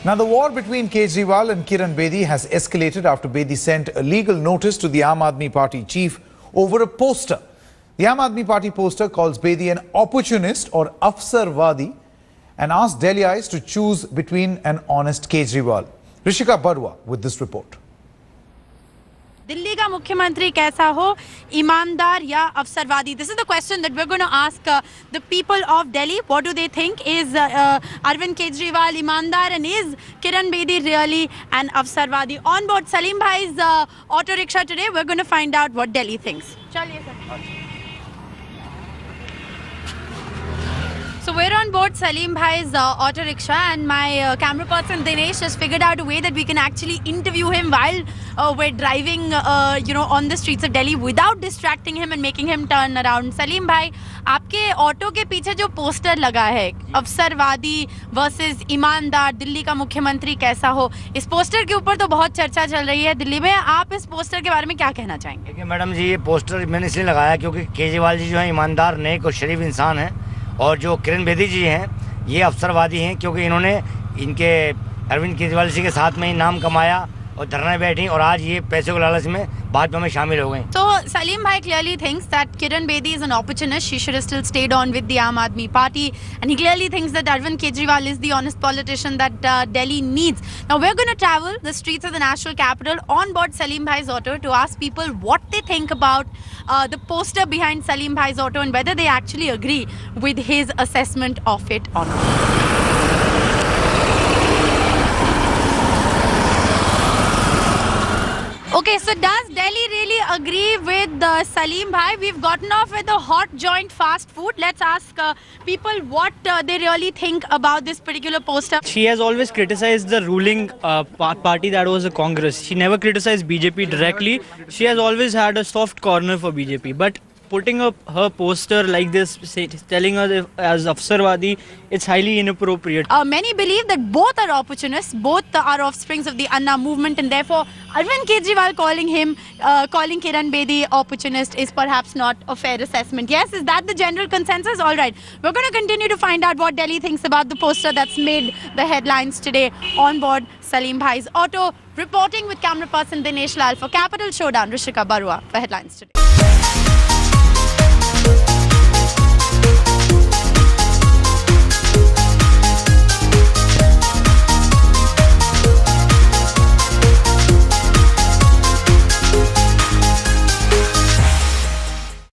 Now, the war between Kejriwal and Kiran Bedi has escalated after Bedi sent a legal notice to the Aam Aadmi Party chief over a poster. The Aam Aadmi Party poster calls Bedi an opportunist or Afsarwadi and asks Delhiites to choose between an honest Kejriwal. Rishika Barua with this report. Delhi का मुख्यमंत्री कैसा हो, ईमानदार या अवसरवादी? This is the question that we're going to ask the people of Delhi. What do they think? Is Arvind Kejriwal ईमानदार and is Kiran Bedi really an अवसरवादी? On board Salim Bhai's auto rickshaw today, we're going to find out what Delhi thinks. चलिए sir. So we're on board Salim Bhai's auto rickshaw, and my camera person Dinesh has figured out a way that we can actually interview him while we're driving, on the streets of Delhi without distracting him and making him turn around. Salim Bhai, आपके auto के पीछे जो poster लगा है, अवसरवादी versus ईमानदार, दिल्ली का मुख्यमंत्री कैसा हो, इस पोस्टर के ऊपर तो बहुत चर्चा चल रही है दिल्ली में. आप इस पोस्टर के बारे में क्या कहना चाहेंगे? देखिए मैडम जी, ये पोस्टर मैंने इसलिए लगाया क्योंकि केजरीवाल जी जो है ईमानदार, नेक और शरीफ इंसान हैं, और जो किरण बेदी जी हैं ये अवसरवादी हैं क्योंकि इन्होंने इनके अरविंद केजरीवाल जी के साथ में ही नाम कमाया और धरने बैठी और आज ये पैसे के लालच में भाजपा में शामिल हो गए. So Salim Bhai clearly thinks that Kiran Bedi is an opportunist. She should have still stayed on with the Aam Aadmi Party, and he clearly thinks that Arvind Kejriwal is the honest politician that Delhi needs. Now we're going to travel the streets of the national capital on board Salim Bhai's auto to ask people what they think about the poster behind Salim Bhai's auto and whether they actually agree with his assessment of it or not. Okay, so does Delhi really agree with Salim Bhai? We've gotten off with a hot joint fast food. Let's ask people what they really think about this particular poster. She has always criticized the ruling party, that was the Congress. She never criticized BJP directly. She has always had a soft corner for BJP. But putting up her poster like this, telling her as Afsarwadi, it's highly inappropriate. Many believe that both are opportunists, both are offsprings of the Anna movement, and therefore Arvind Kejriwal calling Kiran Bedi opportunist is perhaps not a fair assessment. Yes, is that the general consensus? All right, we're going to continue to find out what Delhi thinks about the poster that's made the headlines today on board Salim Bhai's auto. Reporting with camera person Dinesh Lal for Capital Showdown, Rishika Barua for Headlines Today.